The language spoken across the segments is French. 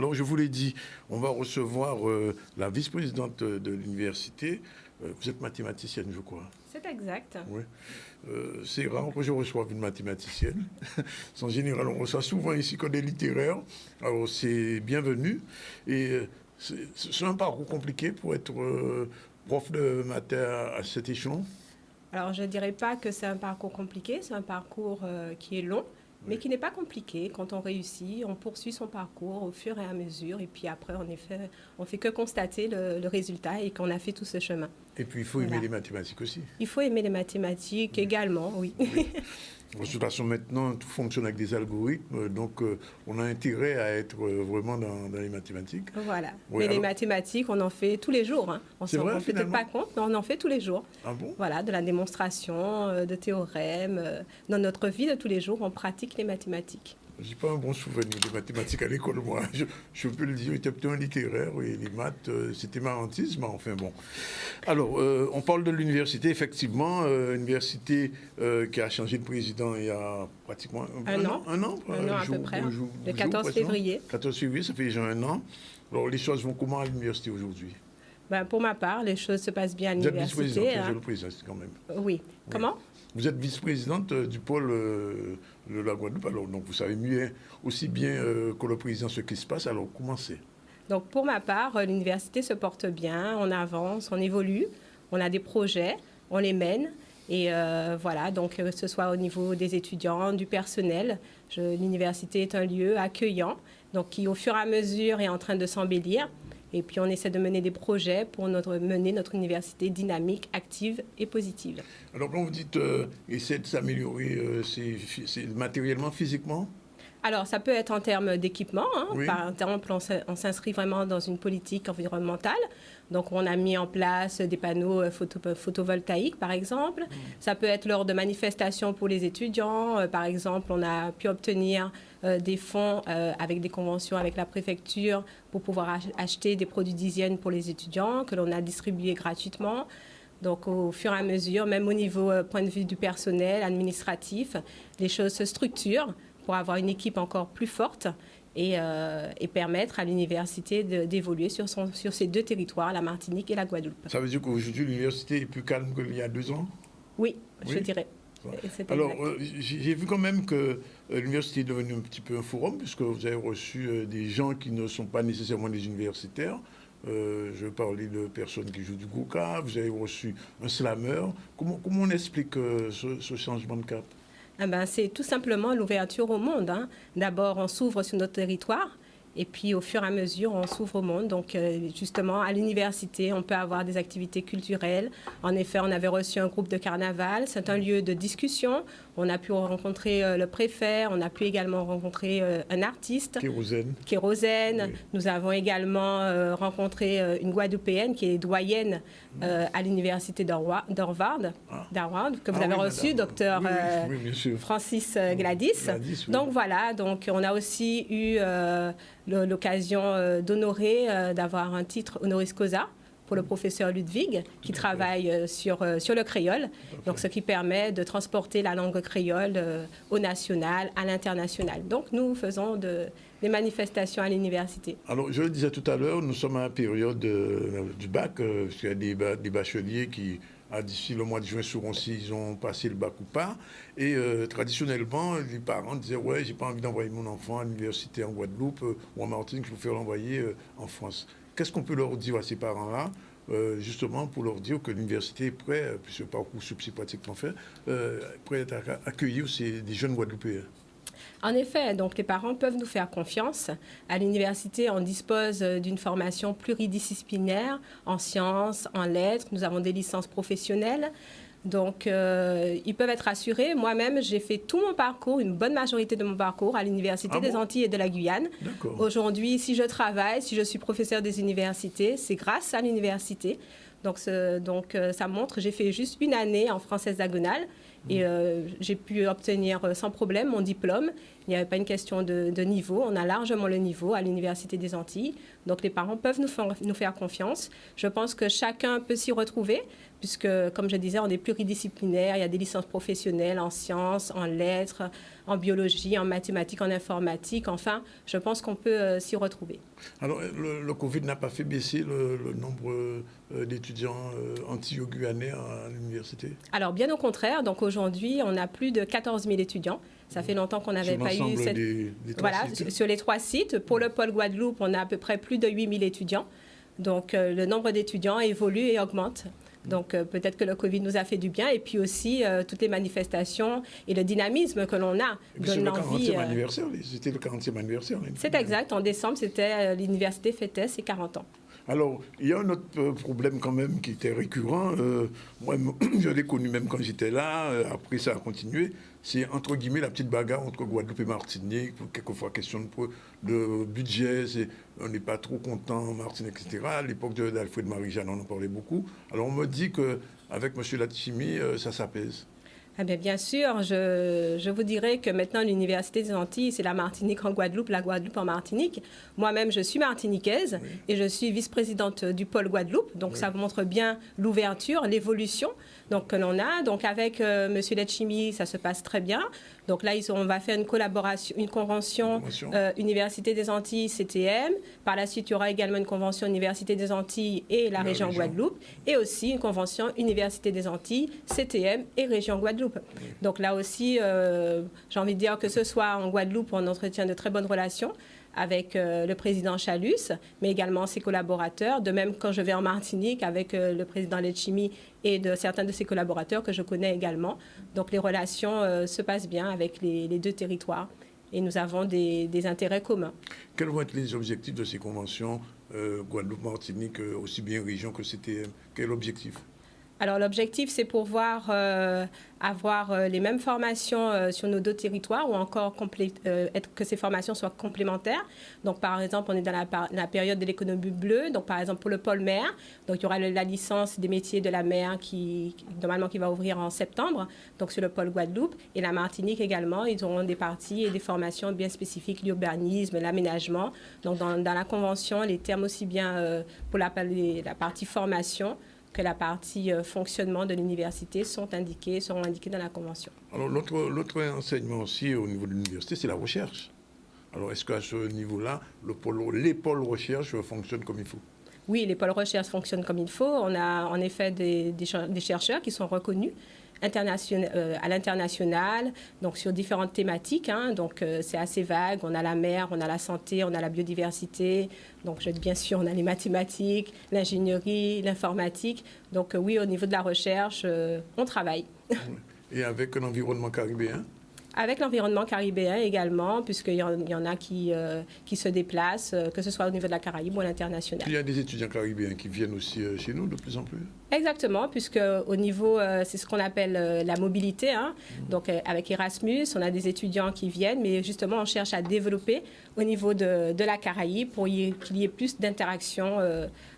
Alors, je vous l'ai dit, on va recevoir la vice-présidente de l'université. Vous êtes mathématicienne, je crois. C'est exact. Oui. C'est rare que je reçoive une mathématicienne. En général, on reçoit souvent ici que des littéraires. Alors, c'est bienvenu. Et c'est un parcours compliqué pour être prof de maths à cet échelon. Alors, je ne dirais pas que c'est un parcours compliqué, c'est un parcours qui est long, mais qui n'est pas compliqué. Quand on réussit, on poursuit son parcours au fur et à mesure, et puis après, on fait que constater le résultat et qu'on a fait tout ce chemin. Et puis, il faut aimer les mathématiques aussi. Il faut aimer les mathématiques également, oui. De toute façon, maintenant, tout fonctionne avec des algorithmes, donc on a intérêt à être vraiment dans les mathématiques. Voilà. Oui, mais alors... les mathématiques, on en fait tous les jours. Hein. On ne se rend peut-être pas compte, mais on en fait tous les jours. Ah bon? Voilà, de la démonstration, de théorèmes. Dans notre vie de tous les jours, on pratique les mathématiques. Je n'ai pas un bon souvenir de mathématiques à l'école, moi. Je peux le dire, j'étais plutôt un littéraire, et les maths, c'était ma hantise, mais enfin bon. Alors, on parle de l'université, effectivement, université qui a changé de président il y a pratiquement un an à peu près, le 14 février. 14 février, ça fait déjà un an. Alors, les choses vont comment à l'université aujourd'hui? Ben, pour ma part, les choses se passent bien à l'université. Vous êtes vice-présidente, je le précise quand même. Oui. Comment? Vous êtes vice-présidente du pôle de la Guadeloupe, alors donc vous savez mieux, aussi bien que le président ce qui se passe, alors commencez. Donc pour ma part, l'université se porte bien, on avance, on évolue, on a des projets, on les mène. Et voilà, donc que ce soit au niveau des étudiants, du personnel, l'université est un lieu accueillant, donc qui au fur et à mesure est en train de s'embellir. Et puis, on essaie de mener des projets pour mener notre université dynamique, active et positive. Alors, quand vous dites essayer de s'améliorer, c'est matériellement, physiquement? Alors, ça peut être en termes d'équipement. Hein. Oui. Par exemple, on s'inscrit vraiment dans une politique environnementale. Donc, on a mis en place des panneaux photovoltaïques, par exemple. Ça peut être lors de manifestations pour les étudiants. Par exemple, on a pu obtenir des fonds avec des conventions avec la préfecture pour pouvoir acheter des produits d'hygiène pour les étudiants que l'on a distribués gratuitement. Donc, au fur et à mesure, même au niveau point de vue du personnel administratif, les choses se structurent pour avoir une équipe encore plus forte et permettre à l'université d'évoluer sur ces deux territoires, la Martinique et la Guadeloupe. Ça veut dire qu'aujourd'hui, l'université est plus calme qu'il y a 2 ans? Oui, je dirais. Alors, j'ai vu quand même que l'université est devenue un petit peu un forum, puisque vous avez reçu des gens qui ne sont pas nécessairement des universitaires. Je parlais de personnes qui jouent du go-kart, vous avez reçu un slammer. Comment on explique ce changement de cap? Eh ben, c'est tout simplement l'ouverture au monde. Hein. D'abord, on s'ouvre sur notre territoire. Et puis, au fur et à mesure, on s'ouvre au monde. Donc, justement, à l'université, on peut avoir des activités culturelles. En effet, on avait reçu un groupe de carnaval. C'est un lieu de discussion. On a pu rencontrer le préfet. On a pu également rencontrer un artiste. Kérosène. Oui. Nous avons également rencontré une Guadeloupéenne qui est doyenne à l'université d'Harvard, que vous avez reçu, docteur Francis Gladys. Oui. Donc, voilà. Donc, on a aussi eu l'occasion d'honorer, d'avoir un titre honoris causa pour le professeur Ludwig, qui travaille sur le créole, donc ce qui permet de transporter la langue créole au national, à l'international. Donc nous faisons des manifestations à l'université. Alors je le disais tout à l'heure, nous sommes à la période du bac, parce qu'il y a des bacheliers qui, d'ici le mois de juin, sauront s'ils ont passé le bac ou pas. Et traditionnellement, les parents disaient « Ouais, j'ai pas envie d'envoyer mon enfant à l'université en Guadeloupe ou en Martinique, je préfère l'envoyer en France. » Qu'est-ce qu'on peut leur dire à ces parents-là, justement pour leur dire que l'université est prête, puisque le parcours c'est pratiquement fait, prête à accueillir des jeunes Guadeloupéens? En effet, donc les parents peuvent nous faire confiance. À l'université, on dispose d'une formation pluridisciplinaire en sciences, en lettres. Nous avons des licences professionnelles. Donc, ils peuvent être rassurés. Moi-même, j'ai fait tout mon parcours, une bonne majorité de mon parcours à l'Université des Antilles et de la Guyane. Aujourd'hui, si je travaille, si je suis professeur des universités, c'est grâce à l'université. Donc, ça montre, j'ai fait juste une année en français hexagonal et j'ai pu obtenir sans problème mon diplôme. Il n'y avait pas une question de niveau. On a largement le niveau à l'Université des Antilles. Donc, les parents peuvent nous faire confiance. Je pense que chacun peut s'y retrouver, puisque, comme je disais, on est pluridisciplinaire. Il y a des licences professionnelles en sciences, en lettres, en biologie, en mathématiques, en informatique. Enfin, je pense qu'on peut s'y retrouver. Alors, le Covid n'a pas fait baisser le nombre d'étudiants antillais-guyanais à l'université? Alors, bien au contraire. Donc, aujourd'hui, on a plus de 14 000 étudiants. Ça fait longtemps qu'on n'avait pas eu cette... des voilà, sites. sur les 3 sites. Pour le pôle Guadeloupe, on a à peu près plus de 8 000 étudiants. Donc, le nombre d'étudiants évolue et augmente. Donc, peut-être que le Covid nous a fait du bien. Et puis aussi, toutes les manifestations et le dynamisme que l'on a donnent l'envie. C'était le 40e anniversaire. C'est exact. En décembre, l'université fêtait ses 40 ans. Alors, il y a un autre problème quand même qui était récurrent. Moi, je l'ai connu même quand j'étais là. Après, ça a continué. C'est, entre guillemets, la petite bagarre entre Guadeloupe et Martinique. Quelquefois, question de budget. On n'est pas trop content en Martinique, etc. À l'époque d'Alfred Marie-Jeanne, on en parlait beaucoup. Alors, on me dit qu'avec M. Latchimi, ça s'apaise. Eh bien sûr, je vous dirais que maintenant, l'Université des Antilles, c'est la Martinique en Guadeloupe, la Guadeloupe en Martinique. Moi-même, je suis martiniquaise et je suis vice-présidente du pôle Guadeloupe. Donc, ça montre bien l'ouverture, l'évolution que l'on a. Donc, avec M. Latchimi, ça se passe très bien. Donc là, on va faire une convention Université des Antilles, CTM. Par la suite, il y aura également une convention Université des Antilles et la région Guadeloupe. Et aussi une convention Université des Antilles, CTM et région Guadeloupe. Donc là aussi, j'ai envie de dire que ce soit en Guadeloupe, on entretient de très bonnes relations avec le président Chalus, mais également ses collaborateurs. De même, quand je vais en Martinique, avec le président Latchimi et certains de ses collaborateurs que je connais également. Donc, les relations se passent bien avec les deux territoires et nous avons des intérêts communs. Quels vont être les objectifs de ces conventions Guadeloupe-Martinique, aussi bien région que CTM? Quel est l'objectif? Alors, l'objectif, c'est pouvoir avoir les mêmes formations sur nos deux territoires ou encore que ces formations soient complémentaires. Donc, par exemple, on est dans la période de l'économie bleue. Donc, par exemple, pour le pôle mer, donc, il y aura la licence des métiers de la mer normalement, qui va ouvrir en septembre, donc sur le pôle Guadeloupe. Et la Martinique également, ils auront des parties et des formations bien spécifiques, l'urbanisme, l'aménagement. Donc, dans la convention, les termes aussi bien pour la partie formation que la partie fonctionnement de l'université seront indiqués dans la Convention. Alors, l'autre enseignement aussi au niveau de l'université, c'est la recherche. Alors, est-ce qu'à ce niveau-là, les pôles recherche fonctionnent comme il faut? Oui, les pôles recherche fonctionnent comme il faut. On a en effet des chercheurs qui sont reconnus à l'international, donc sur différentes thématiques. Donc, c'est assez vague. On a la mer, on a la santé, on a la biodiversité. Donc, bien sûr, on a les mathématiques, l'ingénierie, l'informatique. Donc, oui, au niveau de la recherche, on travaille. Et avec un environnement caribéen? Avec l'environnement caribéen également, puisqu'il y en a qui se déplacent, que ce soit au niveau de la Caraïbe ou à l'international. Il y a des étudiants caribéens qui viennent aussi chez nous de plus en plus? Exactement, puisque au niveau, c'est ce qu'on appelle la mobilité. Donc, avec Erasmus, on a des étudiants qui viennent, mais justement, on cherche à développer au niveau de la Caraïbe pour qu'il y ait plus d'interaction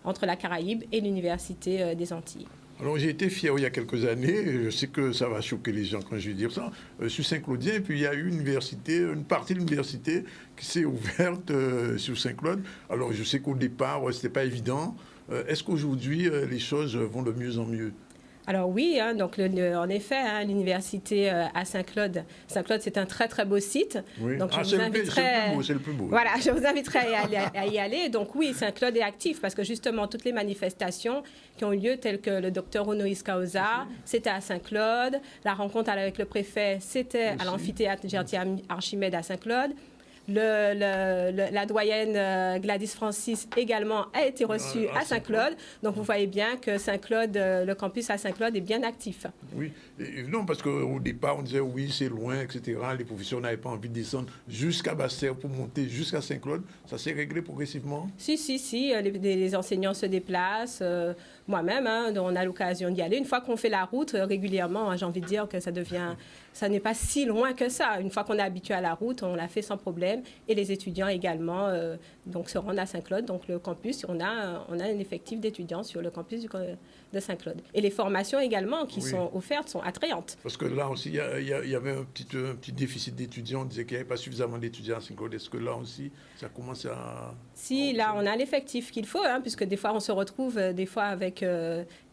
entre la Caraïbe et l'Université des Antilles. Alors, j'ai été fier il y a quelques années, je sais que ça va choquer les gens quand je vais dire ça, sur Saint-Claudien, et puis il y a eu une partie de l'université qui s'est ouverte sur Saint-Claude. Alors, je sais qu'au départ, ce n'était pas évident. Est-ce qu'aujourd'hui, les choses vont de mieux en mieux? Alors oui, donc en effet, l'université à Saint-Claude. Saint-Claude, c'est un très, très beau site. Oui. Donc, c'est le plus beau. Voilà, je vous inviterai à y aller. Donc oui, Saint-Claude est actif parce que justement, toutes les manifestations qui ont eu lieu, telles que le docteur Honoris Causa, c'était à Saint-Claude. La rencontre avec le préfet, c'était à l'amphithéâtre Gertier-Archimède à Saint-Claude. La doyenne Gladys Francis également a été reçue à Saint-Claude. Donc, vous voyez bien que Saint-Claude, le campus à Saint-Claude est bien actif. Oui, non, parce qu'au départ, on disait oui, c'est loin, etc. Les professeurs n'avaient pas envie de descendre jusqu'à Basse-Terre pour monter jusqu'à Saint-Claude. Ça s'est réglé progressivement? Si. Les enseignants se déplacent. moi-même, hein, on a l'occasion d'y aller. Une fois qu'on fait la route régulièrement, j'ai envie de dire que ça n'est pas si loin que ça. Une fois qu'on est habitué à la route, on la fait sans problème. Et les étudiants également donc se rendent à Saint-Claude. Donc le campus, on a un effectif d'étudiants sur le campus de Saint-Claude. Et les formations également qui sont offertes sont attrayantes. Parce que là aussi, il y avait un petit déficit d'étudiants. On disait qu'il n'y avait pas suffisamment d'étudiants à Saint-Claude. Est-ce que là aussi, ça commence à... Si, là, on a l'effectif qu'il faut, hein, puisque des fois, on se retrouve avec...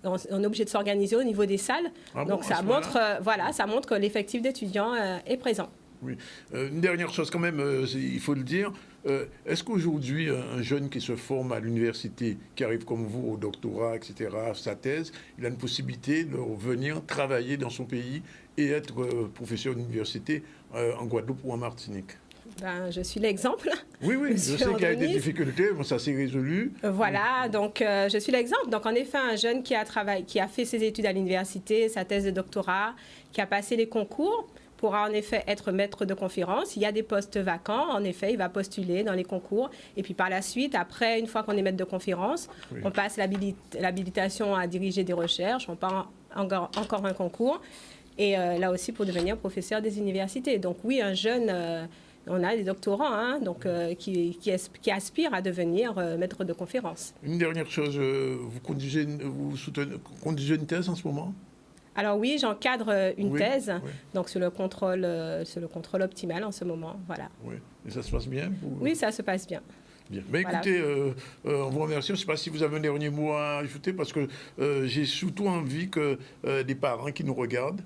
on est obligé de s'organiser au niveau des salles. Donc, ça montre que l'effectif d'étudiants est présent. Oui. Une dernière chose quand même, il faut le dire. Est-ce qu'aujourd'hui, un jeune qui se forme à l'université, qui arrive comme vous au doctorat, etc., à sa thèse, il a une possibilité de revenir travailler dans son pays et être professeur d'université en Guadeloupe ou en Martinique? Je suis l'exemple. Oui, je sais qu'il y a eu des difficultés, mais ça s'est résolu. Voilà, donc je suis l'exemple. Donc en effet, un jeune qui a fait ses études à l'université, sa thèse de doctorat, qui a passé les concours, pourra en effet être maître de conférence. Il y a des postes vacants, en effet, il va postuler dans les concours. Et puis par la suite, après, une fois qu'on est maître de conférence, on passe l'habilitation à diriger des recherches, on part encore un concours. Et là aussi pour devenir professeur des universités. Donc oui, un jeune... on a des doctorants donc, qui aspirent à devenir maître de conférence. Une dernière chose, vous conduisez une thèse en ce moment? Alors oui, j'encadre une thèse, donc sur le contrôle optimal en ce moment. Voilà. Oui. Et ça se passe bien? Oui, ça se passe bien. Bien. Mais écoutez, on vous remercie. Je ne sais pas si vous avez un dernier mot à ajouter, parce que j'ai surtout envie que des parents qui nous regardent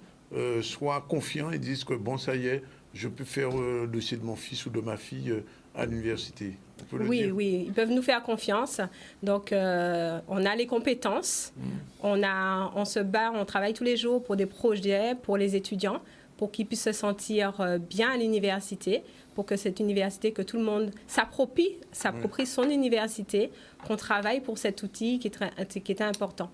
soient confiants et disent que bon, ça y est, je peux faire le dossier de mon fils ou de ma fille à l'université. Oui, ils peuvent nous faire confiance. Donc, on a les compétences. On se bat, on travaille tous les jours pour des projets pour les étudiants, pour qu'ils puissent se sentir bien à l'université, pour que cette université, que tout le monde s'approprie son université, qu'on travaille pour cet outil qui est important.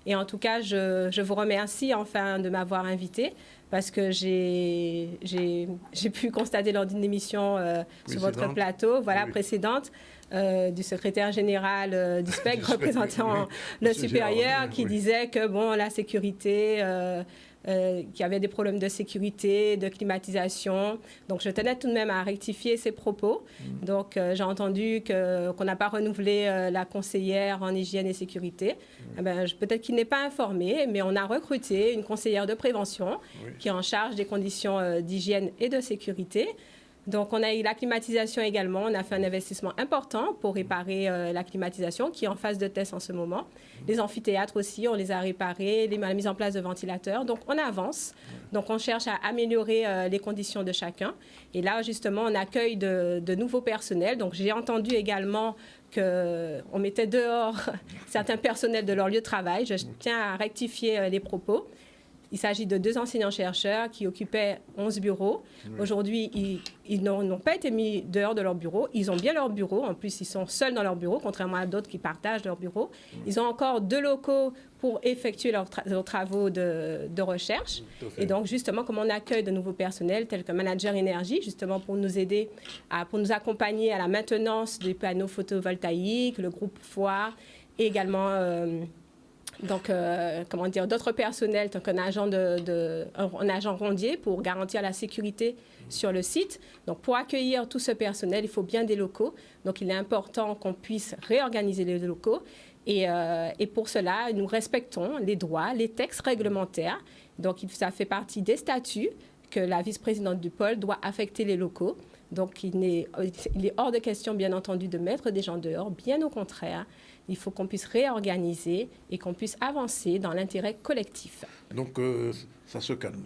Et en tout cas, je vous remercie enfin de m'avoir invité, parce que j'ai pu constater lors d'une émission sur votre plateau, précédente, du secrétaire général du SPEC représentant le supérieur qui disait que la sécurité, qu'il y avait des problèmes de sécurité, de climatisation. Donc je tenais tout de même à rectifier ces propos. Donc j'ai entendu qu'on n'a pas renouvelé la conseillère en hygiène et sécurité. Peut-être qu'il n'est pas informé, mais on a recruté une conseillère de prévention qui est en charge des conditions d'hygiène et de sécurité. Donc, on a eu la climatisation également. On a fait un investissement important pour réparer la climatisation qui est en phase de test en ce moment. Les amphithéâtres aussi, on les a réparés, la mise en place de ventilateurs. Donc, on avance. Donc, on cherche à améliorer les conditions de chacun. Et là, justement, on accueille de nouveaux personnels. Donc, j'ai entendu également qu'on mettait dehors certains personnels de leur lieu de travail. Je tiens à rectifier les propos. Il s'agit de 2 enseignants-chercheurs qui occupaient 11 bureaux. Aujourd'hui, ils n'ont pas été mis dehors de leur bureau. Ils ont bien leur bureau. En plus, ils sont seuls dans leur bureau, contrairement à d'autres qui partagent leur bureau. Ils ont encore 2 locaux pour effectuer leurs travaux de recherche. Et donc, justement, comme on accueille de nouveaux personnels, tels que Manager Énergie, justement pour nous aider, pour nous accompagner à la maintenance des panneaux photovoltaïques, le groupe Foire, et également... d'autres personnels, donc un agent rondier pour garantir la sécurité sur le site. Donc, pour accueillir tout ce personnel, il faut bien des locaux. Donc, il est important qu'on puisse réorganiser les locaux. Et pour cela, nous respectons les droits, les textes réglementaires. Donc, ça fait partie des statuts que la vice-présidente du pôle doit affecter les locaux. Donc, il est hors de question, bien entendu, de mettre des gens dehors. Bien au contraire, il faut qu'on puisse réorganiser et qu'on puisse avancer dans l'intérêt collectif. Donc, ça se calme.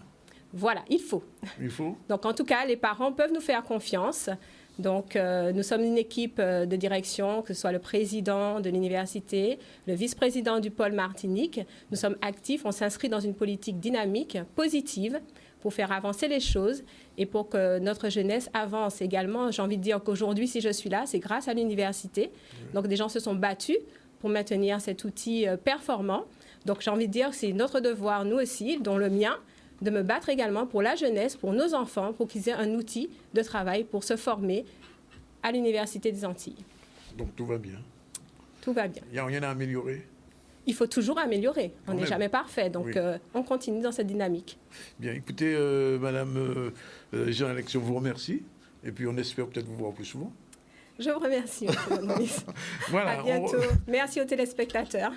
Voilà, il faut. Il faut. Donc, en tout cas, les parents peuvent nous faire confiance. Donc, nous sommes une équipe de direction, que ce soit le président de l'université, le vice-président du pôle Martinique. Nous sommes actifs, on s'inscrit dans une politique dynamique, positive, pour faire avancer les choses et pour que notre jeunesse avance également. J'ai envie de dire qu'aujourd'hui, si je suis là, c'est grâce à l'université. Donc, des gens se sont battus pour maintenir cet outil performant. Donc, j'ai envie de dire que c'est notre devoir, nous aussi, dont le mien, de me battre également pour la jeunesse, pour nos enfants, pour qu'ils aient un outil de travail pour se former à l'Université des Antilles. Donc, tout va bien. Tout va bien. Il n'y a rien à améliorer? il faut toujours améliorer. On Quand n'est même. jamais parfait. Donc, Oui. on continue dans cette dynamique. Bien, écoutez, Madame Jean-Alexis, on vous remercie. Et puis, on espère peut-être vous voir plus souvent. Je vous remercie, M. Maurice. Voilà. À bientôt. Merci aux téléspectateurs.